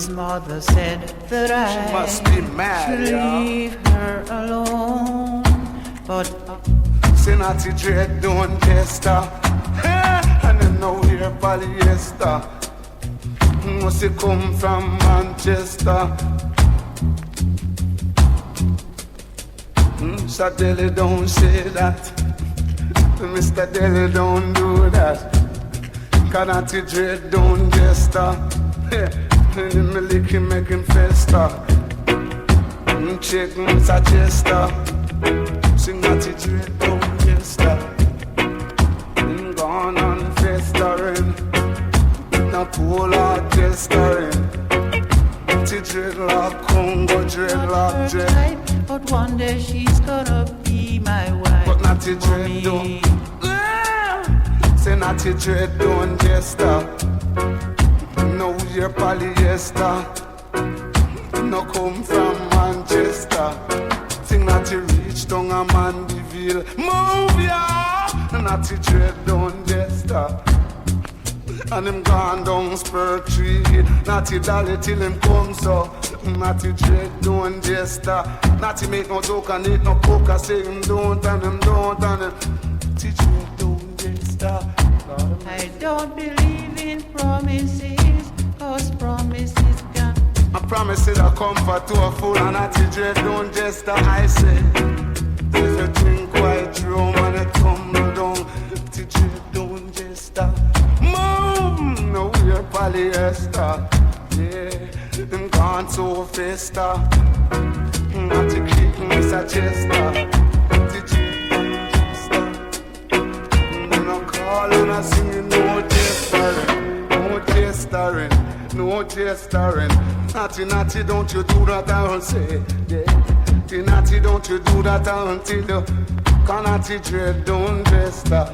His mother said that I must be mad, should leave her alone. But Senati Dread don't tester. And then now here polyester. Must he come from Manchester? Mr. Deli don't say that. Mr. Deli don't do that. Kanati Dread don't jester. And me lick him make him fester. Check Mr. Chester. Sing Natty Dread don't jester. Gone on festering. Now cool out festering. Natty Dreadlock, Congo Dreadlock Dread. but one day she's gonna be my wife. But Natty Dread don't. Say Natty Dread don't jester. No you're polyester. No come from Manchester. Sing Natty reach down a Mandeville. Move ya! Natty Dread don't jester. And him gone down Spur Tree. Natty Dolly till him come so. Natty Dread don't jester. Natty make no joke and eat no poker. Say him don't and him don't and him. Natty Dread don't jester. I don't believe in promises, cause promises gone. I promise it a comfort to a fool and Natty Dread don't jester. I say, there's a drink white room and it tumble down. Natty Dread don't jester. No, we're polyester. Yeah, them gone so festa. Not to keep Mr. Chester. Natty Dread don't jester. No call and I singing no jestering. No jestering. No jestering. Natty, don't you do that, I'll say. Yeah. Natty, don't you do that until you can Natty Dread don't jester.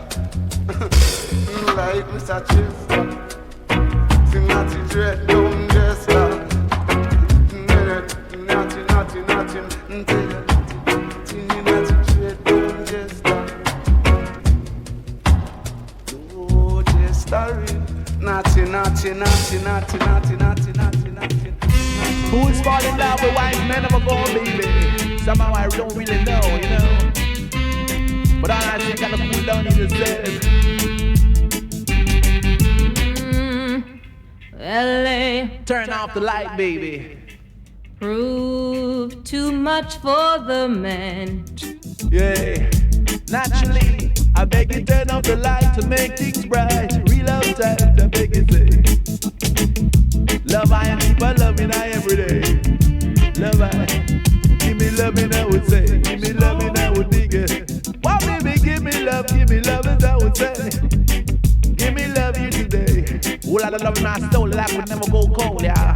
Like Mr. Chester. Sing Natty Dread don't jester. Natty, Natty Dread don't jester. Oh, jestering. Natty. Who's falling in love with white men never go, baby? Somehow I don't really know, you know. But all I think I gotta cool down in yourself. LA, Turn off the light, baby. prove too much for the man. Yeah. Naturally, I beg you turn off the light to make things bright. Real love tight, I beg you say. Love I and keep on loving I every day. Love I, give me loving I would say. Give me loving I would dig it. Well baby, give me love as I would say. Give me love you today. All of the love in my soul, life would never go cold, yeah.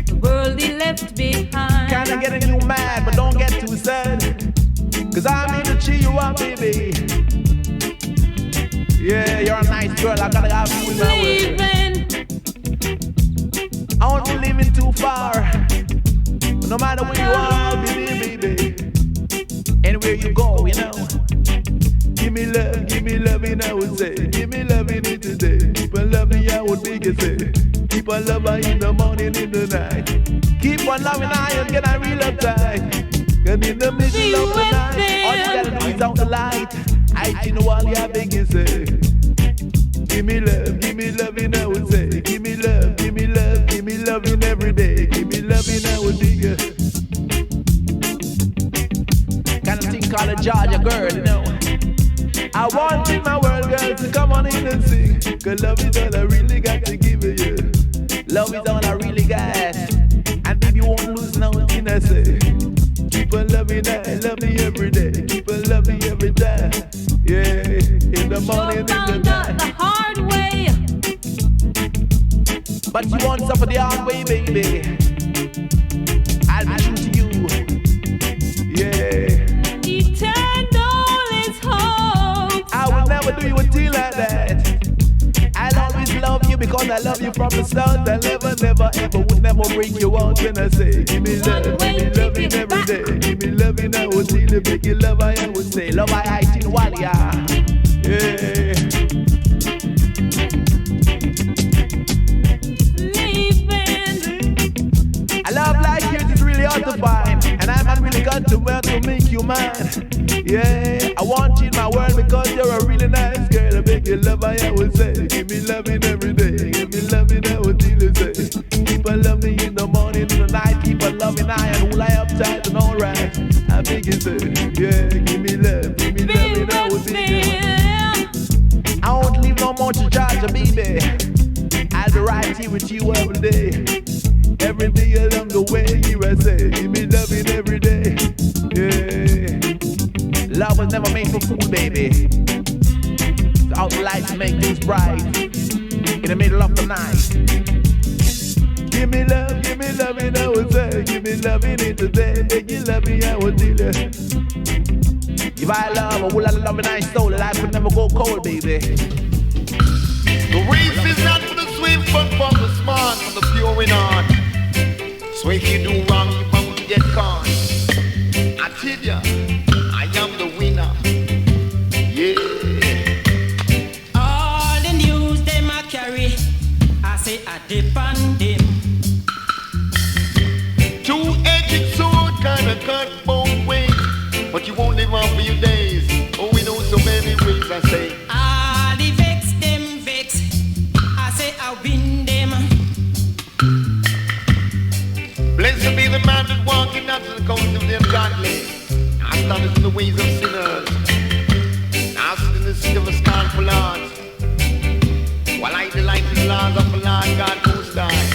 The world he left behind. Kinda getting you mad, but don't get too sad. Cause I'm here to cheer you up, baby. Yeah, you're a nice girl, I gotta have you in my way. I won't be leaving too far. But no matter where you are, I'll be there, baby. Anywhere you go, you know. Give me love, and I would say. Give me love in it today. Keep on loving, I would make it say. Keep on loving in the morning, in the night. Keep on loving, I and get a real uptight. And in the middle of the night, all you gotta do is out the light. I know all you big and say. Give me love, and I would say. Give me love in every day. Give me love, and I would dig it. Kind of thing called a Georgia girl, you know. I want in my world, girl, to come on in and sing. Cause love is all I really got to give you. Love is all I really got. And baby, you won't lose nothing I say. Keep on loving I love me every day. Keep on loving every time. Yeah, in the morning, in the night. The hard way. But you want some of the hard way, baby. I'll be true to you. Yeah. Eternal is hope. I will never do you a deal like that. I'll always love you because I love you from the start. I never, ever would never break you out when I say, give me love in every day. Give me loving, I would see the big love I would say. Love I in Walia. Yeah. really got to work to make you mine. Yeah, I want you in my world because you're a really nice girl. I make you love, I would say. Give me loving every day. Give me loving, I would say. Keep on loving in the morning, in the night. Keep on loving I and lie uptight and alright. I make you say, yeah, give me loving, I would say. I won't leave no more to Georgia, baby. I'll be right here with you every day. Every day along the way, you I say, give me loving every day. Yeah. Love was never made for fool, baby. It's out the light to make things bright. In the middle of the night. Give me loving, I would say. Give me loving it today. Make you love me, I would tell you. If I love a whole lot of loving, I soul, life would never go cold, baby. The race is not for the swift, but for the smart, for the pure in heart. So if you do wrong, you bound to get caught. I tell ya, I am the winner. Yeah. All the news them a carry, I say I depend them. Two-edged sword kinda cut both ways, but you won't live on for your days. Oh, we know so many ways, I say. All the vex them vex, I say I win them. Blessed be the man that walketh not to the counsel of the ungodly, nor standeth in the ways of sinners, nor sit in the seat of a scornful heart. While I delight in the laws of the Lord God Most High.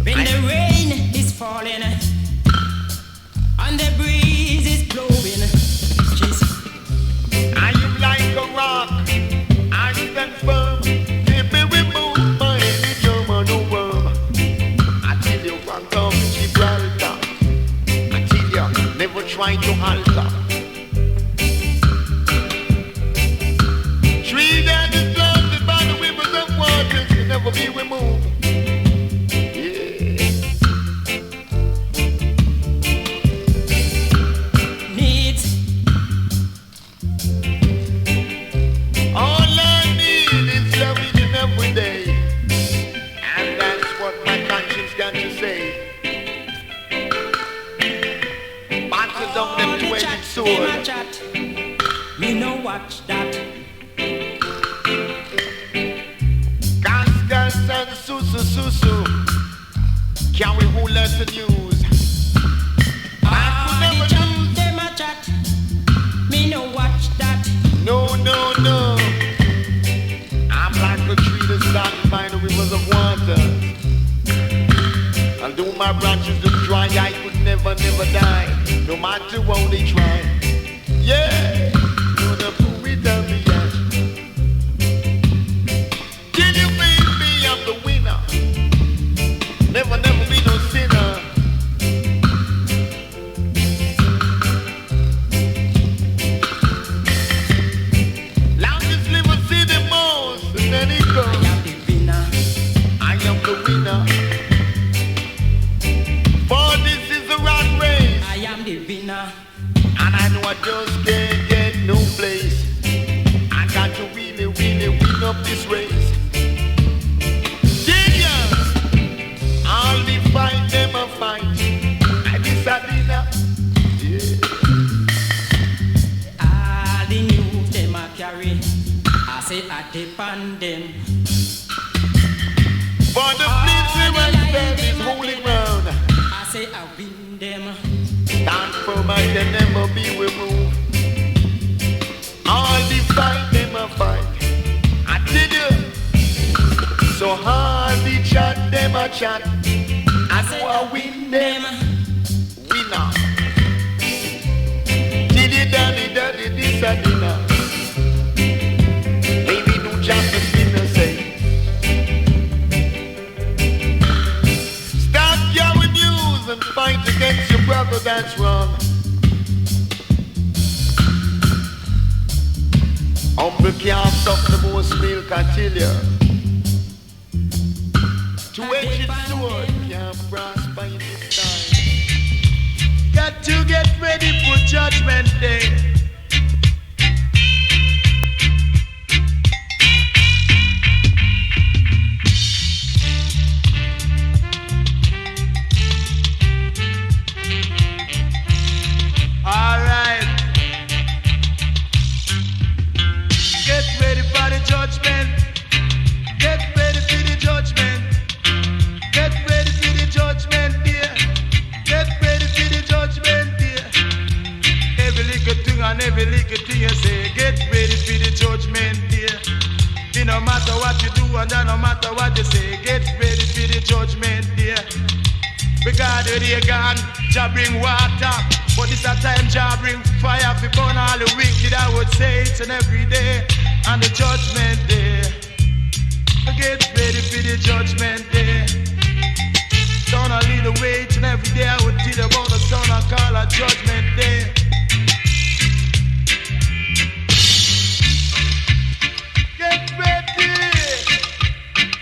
When the rain is falling and the breeze is blowing, I am like a rock, I stand firm, can't be removed by any germ or no worm. I tell you, rock of Gibraltar, I tell you, never try to alter. Tree that is planted by the rivers of waters can never be removed. Me no watch that. Gas and susu. Can we whole lot of news? I jump them a chat. Me no watch that. No. I'm like a tree that's started by the rivers of water. Although my branches look dry, I could never die. No matter how they try. Yeah, gonna pull it down the edge. Can you make me I'm the winner? Never be no sinner. Longest liver see the most, and then it goes. I am the winner. I am the winner. For this is a rat race. I am the winner. And I know I just can't get no place. I got to really win up this race. Genius! All the fight, them a fight. I miss a dinner. Yeah. All the news them a carry, I say I depend them. For the place where I stand is holy ground. I say I win them. Stand firm, I can never be removed. All the fight, them a fight. I did you. So hard the chat, them a chat. I know I win them. Winner. Diddy daddy, this a dinner. Baby, no chance to spin say. Stop your news and fight against your brother, that's wrong. Humble can't stop the most milk, I tell ya. Two-edged sword can't prosper in this time. Got to get ready for Judgment Day. what you do and no matter what you say, get ready for the judgment day. Because the gun, Jah bring water, but this a time Jah bring fire for burn all the wicked. I would say it's an every day and the judgment day. Get ready for the judgment day. Son, I lead the way each and every day. I would tell about the son I call a judgment day. Get ready,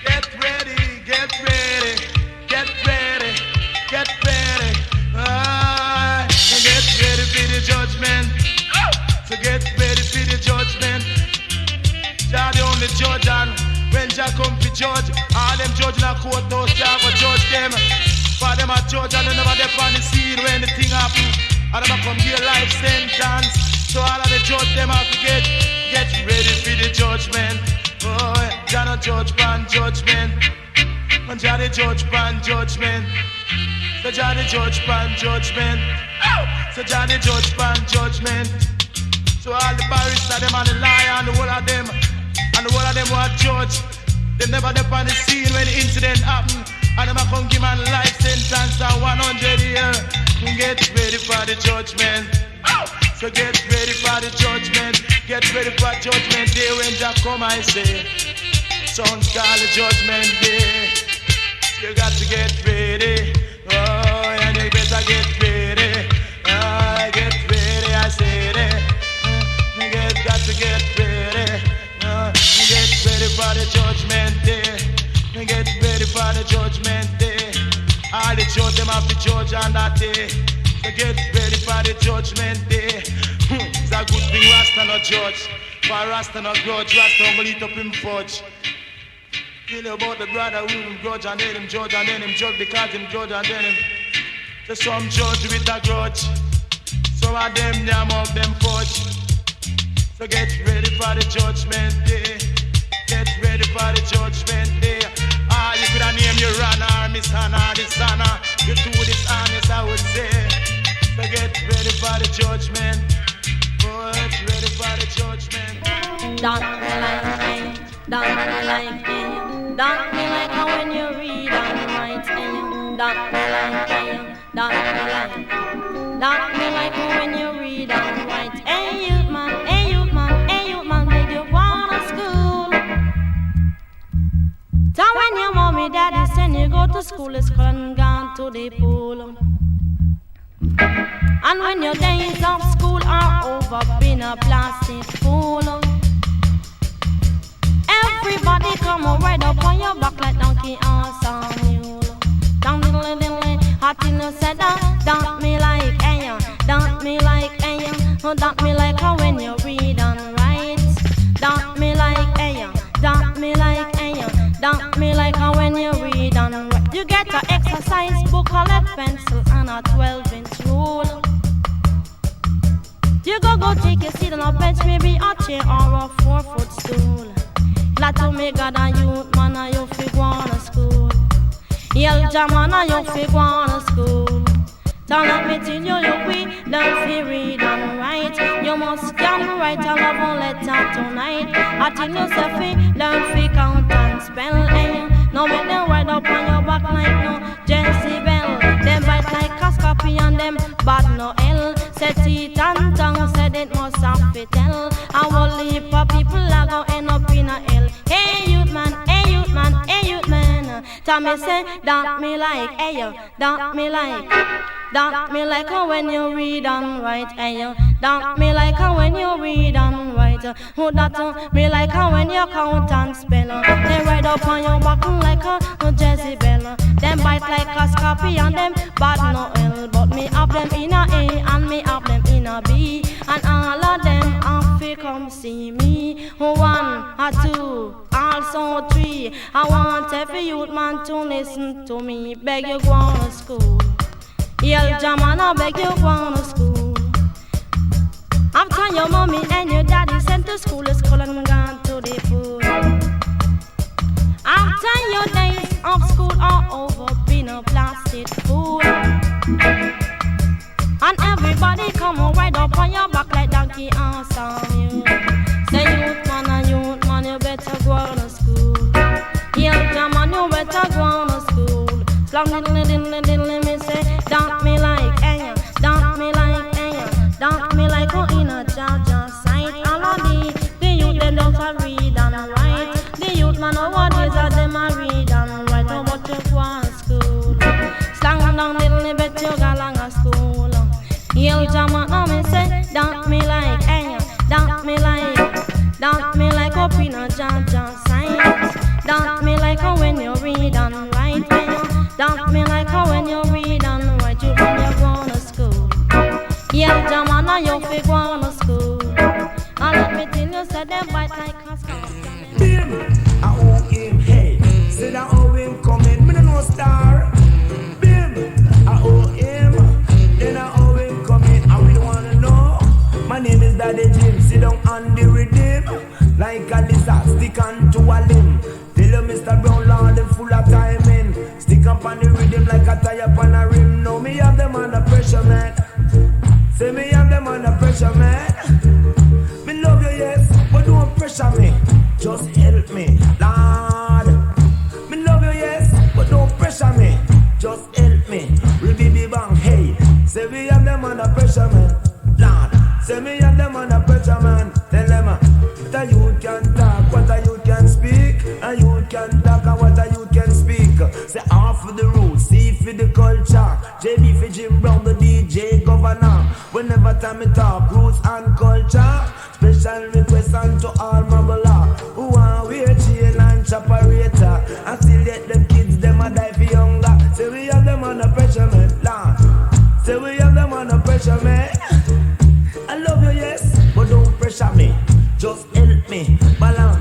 get ready, get ready, get ready, get ready. Get ready for the judgment. So get ready for the judgment. Jah the only judge, and when Jah come to judge, all them judge in a court house, Jah go judge them. For them a judge and they never dey on the scene when the thing happen, and them a come give life sentence. So all of the judge them have to get ready for the judgment. Oh, Jah no judge pan judgment, and Jah the judge pan judgment. So Jah the judge pan judgment. So Jah the judge pan judgment. So all the barrister them and the liar and the whole of them. And the whole of them were judge. They never dey on the scene when the incident happen. And them a come give man life sentence of 100 years. Get ready for the judgment. So get ready for the judgment. Get ready for judgment day when Jah come, I say. Sons call the judgment day. You got to get ready. Oh, and you better get ready. Oh, get ready, I say that. Got to get ready. Get ready for the judgment day. Get ready for the judgment day. All the judge them have to judge on that day. So get ready for the judgment day. It's a good thing Rasta no judge. For Rasta no grudge, Rasta only eat up him fudge. Tell you about the brother who him grudge and then him judge and then him judge because him judge and then him. So some judge with a grudge. Some of them jam up them fudge. So get ready for the judgment day. Get ready for the judgment day. Ah, you could have named your runner, Miss Hannah, this Hannah. You do this honest, I would say. So get ready for the judgment. Oh, get ready for the judgment. Don't me like me, don't me like me. Don't me like how when you read and write. Don't me like me, don't me like me. Don't me like how when you read and write. Hey, youth man, hey, youth man, hey, youth man, make you wanna school. So when your mommy, daddy send you go to school, it's gone to the pool. And when your days of school are over, been a plastic fool. Everybody come right up on your back like donkey or some mule. Down diddly diddly, hot in the center. Don't me like ayo, don't me like ayo. Don't me like how when you read and write. Don't me like ayo, don't me like ayo. Don't me like how when you read and write. You get an exercise book, a lead pencil, and a 12-inch rule. You go take a seat on a bench, maybe a chair or a 4-foot stool. Glad to make God and youth, man, and you fi go on to school. Yell jam, man, and you fi go on to school. Don't let me tell you we don't fi read and write. You must can write a love letter tonight. I tell you say fi learn fi count and spell. Now make them ride up on your back like no Jezebel. Them bite like a scorpion, them bad no hell. Set it and tongue, said it must have to tell. I will leave for people are go end up in a hell. Hey youth man, hey youth man, hey youth man. Tell me say, don't me like, hey yo, don't me like. Don't me like how when you read and write, hey yo. Don't me like how when you read and write. Who that me like how when you count and spell. They ride up on your back like a Jezebel. Them bite like a scorpion, them bad no hell. But me have them in a A and me have them in a B. And all of them have to come see me. 1 or 2, also 3. I want every youth man to listen to me. Beg you go on to school. Yell jam and I beg you go on to school. After your mommy and your daddy sent to school and gone to the pool. After your days of school are over, been a plastic fool. And everybody come right up on your back like donkey and some you. Say youth man, you better go on to school. Long diddly diddly diddly me say, dump me like Enya, dump me like Enya, dump me like oh in a Georgia sight. All of the youth them don't a read and write. The youth man nowadays are them a read and write. How about you go to school? Slang down diddly bet you go along a school. Yell jama now me say, dump me like Enya, dump me like up in a Georgia sight. Dump me like how when you read and write. Dump me like how when you read and write. You when you go to school. Yeah, Jamana, you fi go to school. And let me tell you, say them bite like a scorpion. Bim, I owe him, hey. Say that how him coming, me no star. Bim, I owe him. Then I owe him coming, I really wanna know. My name is Daddy Jim, sit down on the rhythm. Like a lizard, stick on to a limb. Tell you Mr. Brown Lord, them full of timing. Stick up on the rhythm like a tire on a rim. No, me have them under pressure, man. Say me have them under pressure, man. Me love you, yes, but don't pressure me. Just help me, Lord. Me love you, yes, but don't pressure me. Just help me. Ribby bang, hey. Say we have them under pressure, man. Lord. Say me have them under pressure, man. Tell them, that you can talk, what a you can speak, and you can talk and what a you can speak. Say half for the roots, C for the culture, JB for Jim Brown, the DJ governor. Whenever time me talk, roots and culture. Special request unto all Mabala who want wear chain and choperator. And still let them kids, them a die for younger. Say we have them under pressure, man, Lord. Say we have them under pressure, man. I love you, yes, but don't pressure me. Just help me, walang.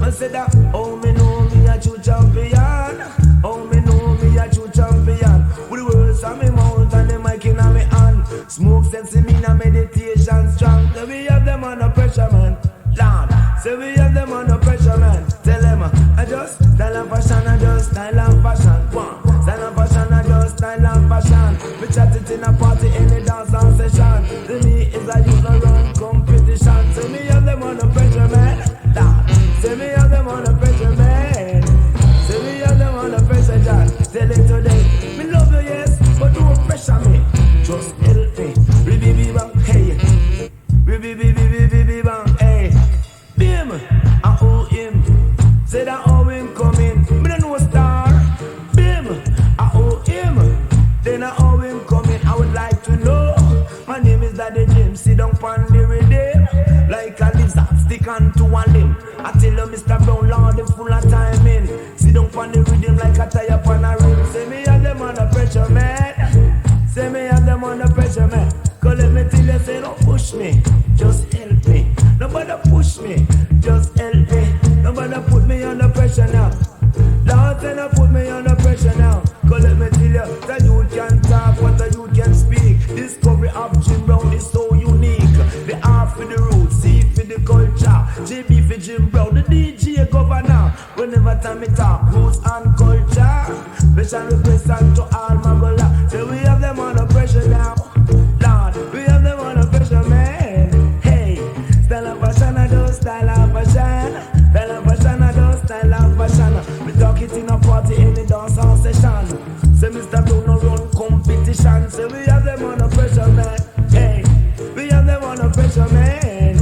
I said that, oh me know me a true champion. Oh me know me a true champion. With the words on me mouth and the mic in my hand. Smoke sense in me na meditation strong. Say we have them under pressure, man. Lord, say we have them under pressure, man. Tell them, I just style and fashion, I just style and fashion. One, style and fashion, I just style and fashion. We chat it in a party, any dance and session. To me is a use no run competition. Say me have them under pressure, man. Lord, say me have them under pressure, man. Say me have them under pressure, John. Tell it today. Me love you, yes, but don't pressure me. Just help me. Ribby bang, hey. Ribby bang, hey. Bim, I owe him. Say that owe him coming. Me don't know a star. Bim, I owe him. Then I owe him coming. I would like to know. My name is Daddy Jim. Sit down on the rhythm. Like a lizard, stick on to one limb. I tell you, Mr. Brown Lord, them full of timing. Sit down on the rhythm like a tire on a rim. Say me have them under pressure, man. Say me have them under pressure, man. Cause let me tell you, say don't push me. Just help me. Nobody push me. Just help me. Nobody put me under pressure now. Lord, say don't put me under pressure now. Cause let me tell you, that you can talk, what you can speak. Discovery of Jim Brown is so unique. The R for the roots, C for the culture, JB for Jim Brown, the DJ governor. Whenever time me talk, roots and culture. Special request to all Magola. Say we have them under pressure now. Lord, we have them under pressure, man. Hey, style of fashion, I do style of fashion. Style of fashion, I do style of fashion. We talk it in a party, in the dance hall session. Say Mr. Blue no run competition. Say we have them under pressure, man. Hey, we have them under pressure, man.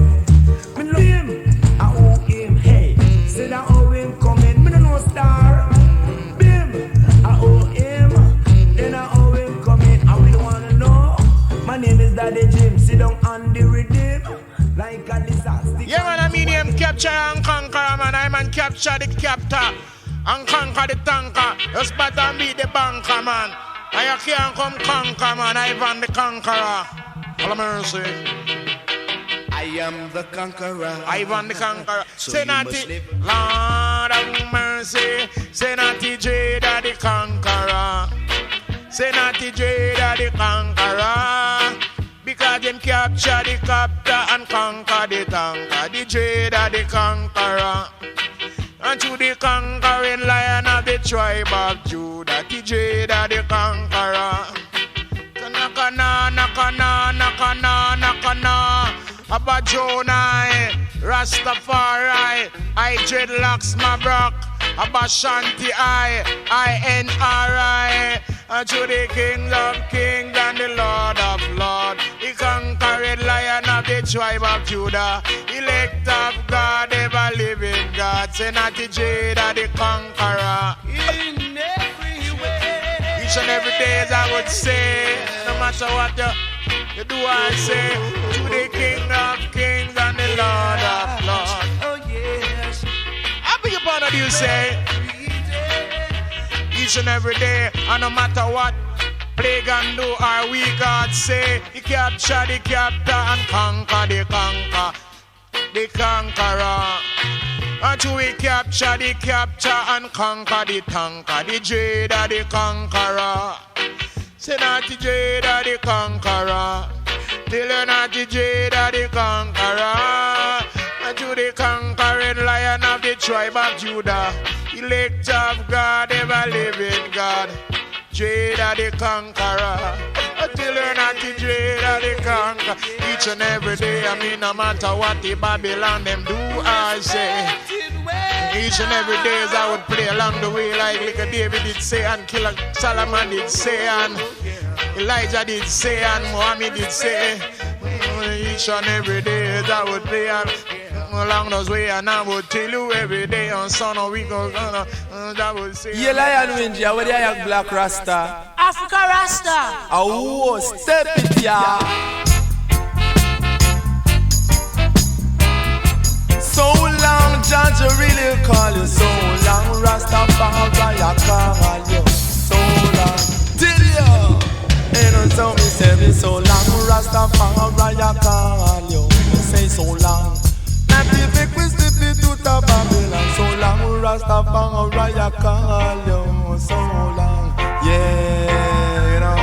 Me love him, I owe him. Hey, say that owe him coming. Me no know star. Bim, I owe him. Then I owe him coming. I really wanna know. My name is Daddy Jim. Sit down on the rhythm like a lizard. Yeah, man, I mean him capture and conquer, man. I man capture the captor and conquer the tanker. You spot and beat the banker, man. And you can't come conquer, man. Ivan the conqueror. All of mercy. I am the conqueror. Ivan the conqueror. So say you not must it, live. Lord of mercy. Say not it, Jada the conqueror. Say not it, Jada the conqueror. Because them capture the captor and conquer the tanker. The Jada the conqueror. And to the conquering lion of the tribe of Judah, the Jada the conqueror. Nakana, Abba Jonah, Rastafari, I dreadlocks my brock. Abashanti I-N-R-I. To the King of Kings and the Lord of Lords, the conquered Lion of the tribe of Judah, elect of God, ever living God, Senati Jada the conqueror. In every way, each and every day, as I would say, no matter what you do, I say, to the King of Kings and the Lord of Lords. Oh yes, I beg your pardon, you say. Each and every day, and no matter what plague and do or we God say, he capture the captor and conquer the conqueror. Until we capture the capture and conquer the tanker, the Jada the conqueror. Say not the Jada the conqueror, till you're not the Jada the conqueror. Until the conquering Lion of the tribe of Judah, elect of God, ever living God, Jada the conqueror. Until you're not the Jada the conqueror. Each and every day, I mean, no matter what the Babylon them do, I say. Each and every day, as I would play along the way, like David did say, and Killer Solomon did say, and Elijah did say, and Muhammad did say. Each and every day, as I would play along those way, and I would tell you every day on Son of Week, I would say. Yeah, Lion Winja, where they are Black Rasta? Africa Rasta. Oh, step it, yeah. So long, Judge, really call you. So long, Rastafari, I call you. So long, till you. And so me say me so long, Rastafari, I call you. Me say so long. Not even we slip it to the Babylon. So long, Rastafari, I call you. So long, yeah, you know.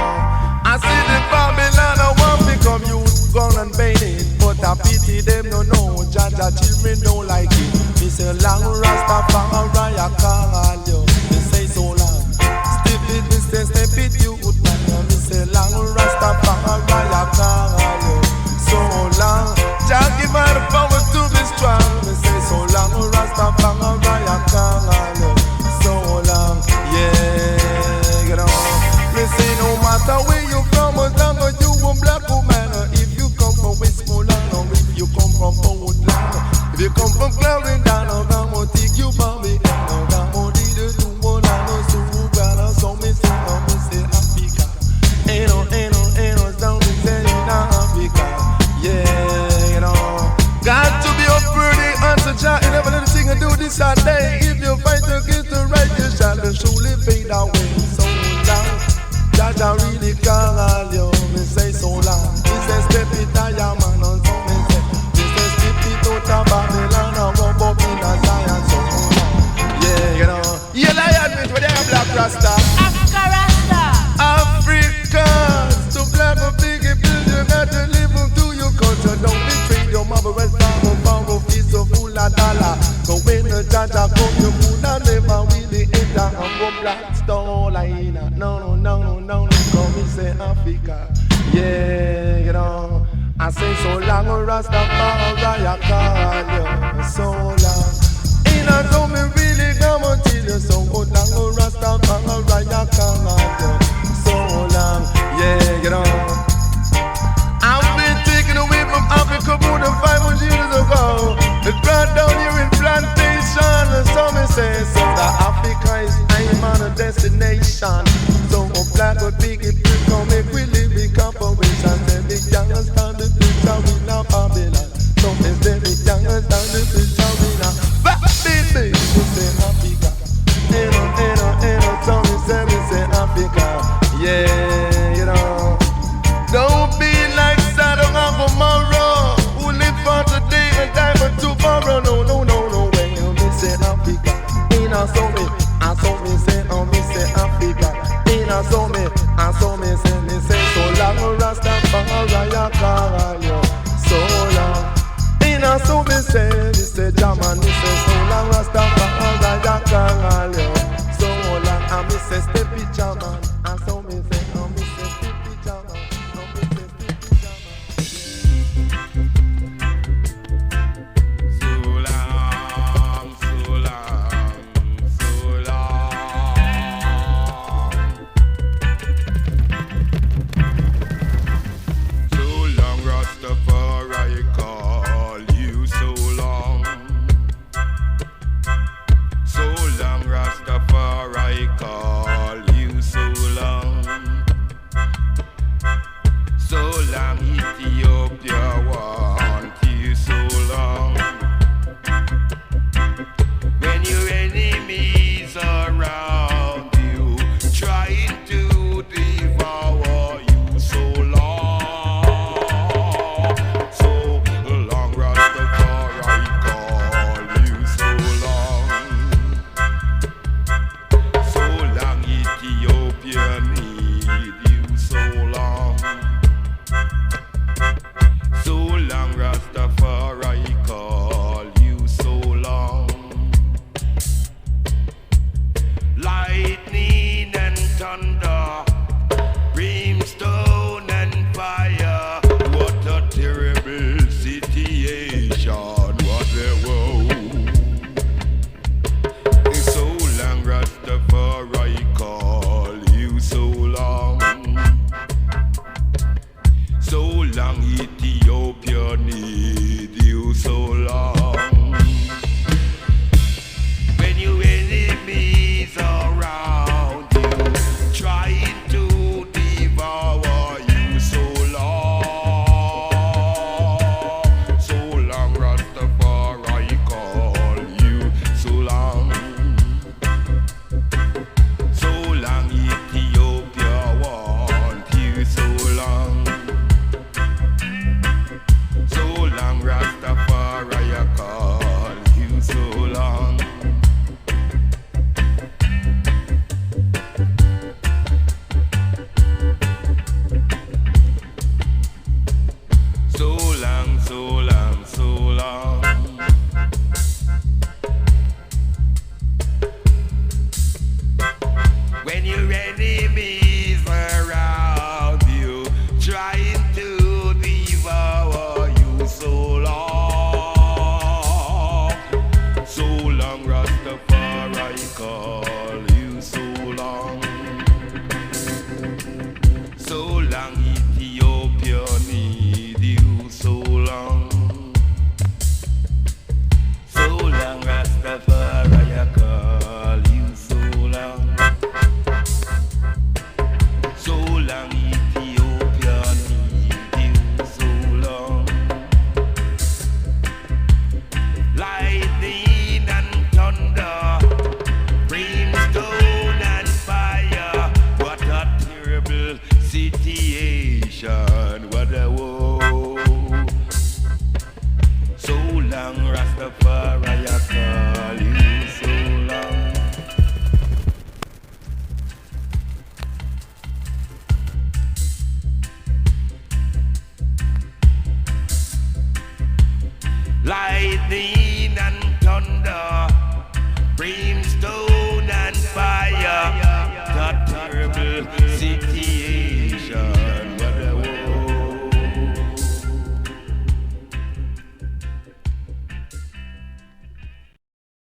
I see the Babylon, I want to become youth, gun and bait. But I pity them, no, Jaja children don't like it. Me say long, Rastafari, I call you. Me say so long. Step it, me say step it, you would man. Me say long, Rastafari, I call you. So long. Jah give her the power to be strong. Me say so long, Rastafari, I call you. So long, yeah, you know. Me say no matter where you from, as long as you a black woman, if you come from Westmoreland or if you come from Portland, if you come from Clarendon, I'm gonna take you by me. I'm gonna lead you to one and no so bad. So me say Africa. Ain't no, down me say in Africa. Yeah, you know. Got to be up pretty answer, Jah. You never let the thing do this all day. If you fight against the right, you shall surely fade away. So long, Jah really call you. Me say so long. Me say step it I am man on so me say. Me say step it out of Babylon and go up in a Zion so long. Yeah, you know. Yeah, Lion with where they have Black Rasta. Africa Rasta. Africa. To black a big build, you got to live up to your culture. Don't betray your mother and father, feet so full of dollar. So when the Jaja come, you could not never really enter and go black stone line. No, come me say Africa. Yeah, you know. I say so long, Rastafari, I call you. So long. Ain't I told me really come and tell you so long, Rastafari, I call you. So long, yeah, you know. I've been taken away from Africa more than 500 years ago. It brought down here in plantation. So me say, so that Africa is I'm on a destination. So black but big it will come make we live in corporation. Then the young stand the picture we now Babylon. So me say the young stand the picture we now baby. We say Africa. So me say Africa. Yeah, you know. Don't be like Sodom and Gomorrah, who live for today and die for tomorrow. No way. Me say Africa. I saw me say Africa. I saw me say so long, Rastafari, I call you. So long. I saw me say German, me say so long, Rastafari, I call you. So long, I me say step it German.